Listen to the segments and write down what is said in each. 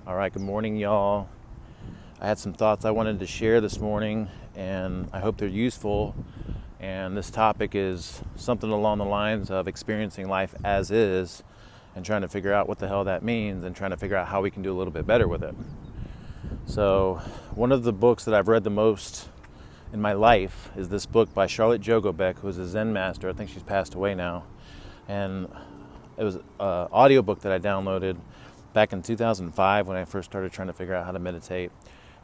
All right, good morning, y'all. I had some thoughts I wanted to share this morning, and I hope they're useful. And this topic is something along the lines of experiencing life as is and trying to figure out what the hell that means and trying to figure out how we can do a little bit better with it. So, one of the books that I've read the most in my life is this book by Charlotte Jogobek, who is a Zen master. I think she's passed away now. And it was an audiobook that I downloaded back in 2005 when I first started trying to figure out how to meditate.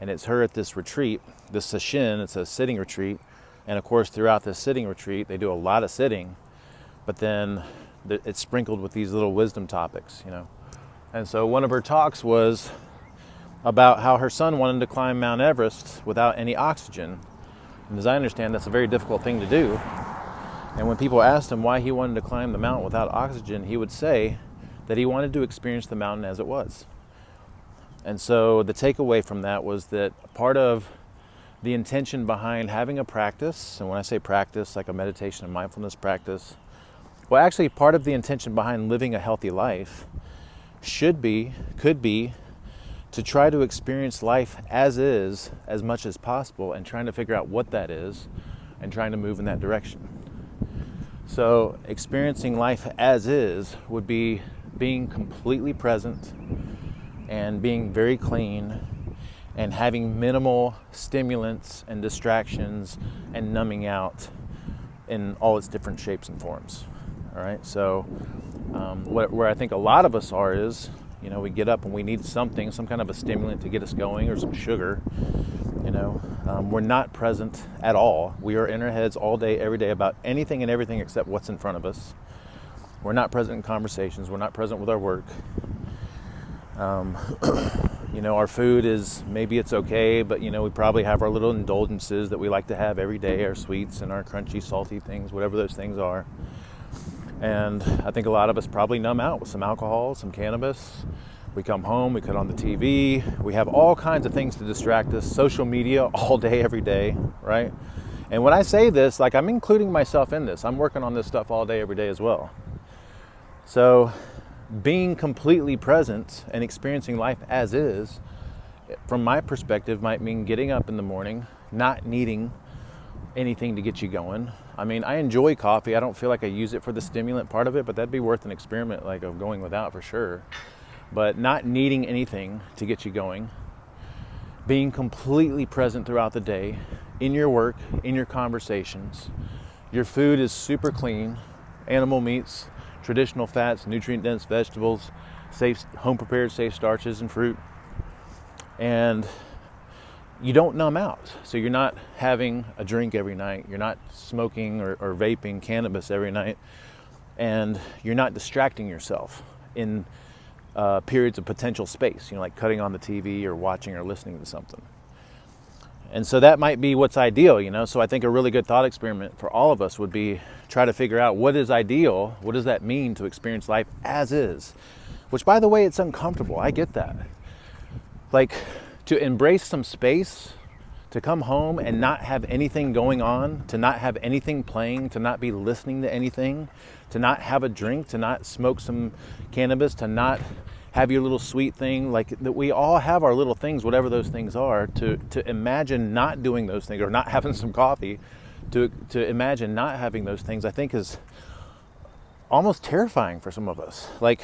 And it's her at this retreat, this sesshin, it's a sitting retreat. And of course, throughout this sitting retreat, they do a lot of sitting, but then it's sprinkled with these little wisdom topics, you know. And so one of her talks was about how her son wanted to climb Mount Everest without any oxygen. And as I understand, that's a very difficult thing to do. And when people asked him why he wanted to climb the mountain without oxygen, he would say that he wanted to experience the mountain as it was. And so the takeaway from that was that part of the intention behind having a practice, and when I say practice, like a meditation and mindfulness practice, well, actually part of the intention behind living a healthy life could be, to try to experience life as is as much as possible and trying to figure out what that is and trying to move in that direction. So experiencing life as is would be being completely present and being very clean and having minimal stimulants and distractions and numbing out in all its different shapes and forms. All right, so where I think a lot of us are is, you know, we get up and we need something, some kind of a stimulant to get us going, or some sugar. You know, we're not present at all. We are in our heads all day, every day about anything and everything except what's in front of us. We're not present in conversations. We're not present with our work. You know, our food is, maybe it's okay, but, you know, we probably have our little indulgences that we like to have every day, our sweets and our crunchy, salty things, whatever those things are. And I think a lot of us probably numb out with some alcohol, some cannabis. We come home, we cut on the TV, we have all kinds of things to distract us, social media all day, every day, right? And when I say this, like, I'm including myself in this. I'm working on this stuff all day, every day as well. So being completely present and experiencing life as is, from my perspective, might mean getting up in the morning, not needing anything to get you going. I mean, I enjoy coffee. I don't feel like I use it for the stimulant part of it, but that'd be worth an experiment, like, of going without for sure. But not needing anything to get you going, being completely present throughout the day, in your work, in your conversations. Your food is super clean, animal meats, traditional fats, nutrient-dense vegetables, safe, home-prepared, safe starches and fruit. And you don't numb out. So you're not having a drink every night. You're not smoking or vaping cannabis every night. And you're not distracting yourself in periods of potential space, you know, like cutting on the TV or watching or listening to something. And so that might be what's ideal, you know. So I think a really good thought experiment for all of us would be try to figure out what is ideal. What does that mean to experience life as is? Which, by the way, it's uncomfortable. I get that. Like, to embrace some space, to come home and not have anything going on, to not have anything playing, to not be listening to anything, to not have a drink, to not smoke some cannabis, to not have your little sweet thing, like, that we all have our little things, whatever those things are. To imagine not doing those things or not having some coffee, to imagine not having those things, I think is almost terrifying for some of us. Like,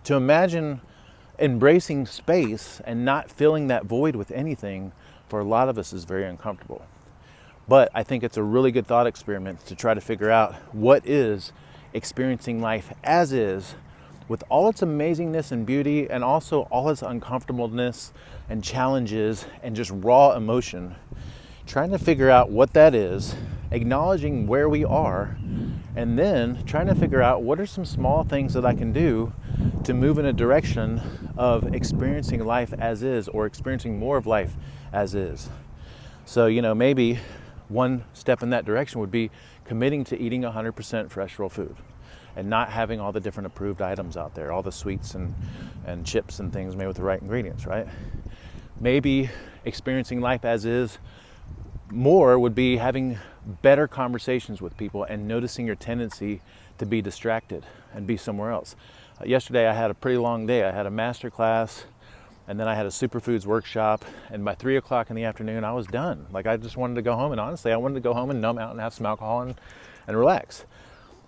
to imagine embracing space and not filling that void with anything, for a lot of us is very uncomfortable. But I think it's a really good thought experiment to try to figure out what is experiencing life as is, with all its amazingness and beauty, and also all its uncomfortableness and challenges and just raw emotion. Trying to figure out what that is, acknowledging where we are, and then trying to figure out what are some small things that I can do to move in a direction of experiencing life as is, or experiencing more of life as is. So, you know, maybe one step in that direction would be committing to eating 100% fresh real food and not having all the different approved items out there, all the sweets and chips and things made with the right ingredients, right? Maybe experiencing life as is more would be having better conversations with people and noticing your tendency to be distracted and be somewhere else. Yesterday I had a pretty long day. I had a master class And then I had a superfoods workshop, and by 3 o'clock in the afternoon, I was done. Like, I just wanted to go home, and honestly, I wanted to go home and numb out and have some alcohol and relax.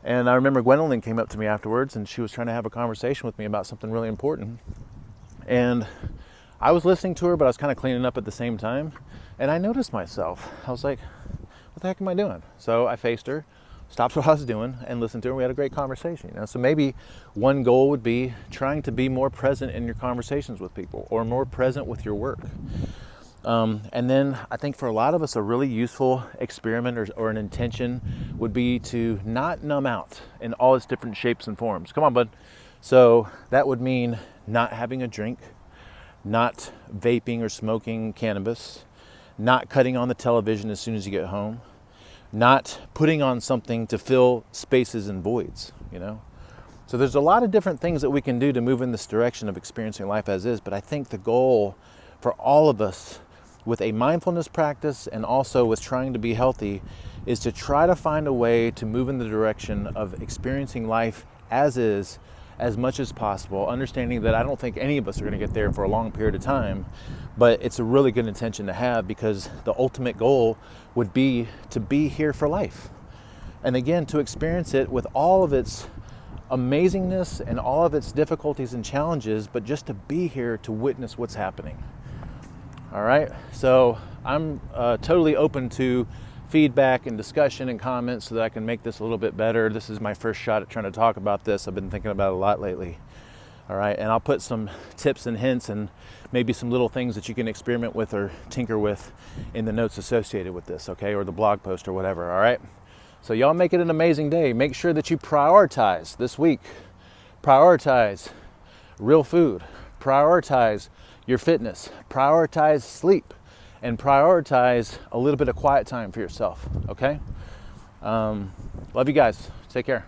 And I remember Gwendolyn came up to me afterwards, and she was trying to have a conversation with me about something really important. And I was listening to her, but I was kind of cleaning up at the same time. And I noticed myself. I was like, what the heck am I doing? So I faced her, stopped what I was doing, and listened to her. We had a great conversation. So maybe one goal would be trying to be more present in your conversations with people, or more present with your work. And then I think for a lot of us, a really useful experiment or an intention would be to not numb out in all its different shapes and forms. Come on, bud. So that would mean not having a drink, not vaping or smoking cannabis, not cutting on the television as soon as you get home, not putting on something to fill spaces and voids, So there's a lot of different things that we can do to move in this direction of experiencing life as is, but I think the goal for all of us with a mindfulness practice and also with trying to be healthy is to try to find a way to move in the direction of experiencing life as is as much as possible, understanding that I don't think any of us are going to get there for a long period of time, but it's a really good intention to have, because the ultimate goal would be to be here for life. And again, to experience it with all of its amazingness and all of its difficulties and challenges, but just to be here to witness what's happening. All right, so I'm totally open to feedback and discussion and comments so that I can make this a little bit better. This is my first shot at trying to talk about this. I've been thinking about it a lot lately. All right, and I'll put some tips and hints and maybe some little things that you can experiment with or tinker with in the notes associated with this, okay, or the blog post or whatever, all right? So y'all make it an amazing day. Make sure that you prioritize this week. Prioritize real food. Prioritize your fitness, prioritize sleep, and prioritize a little bit of quiet time for yourself, okay? Love you guys. Take care.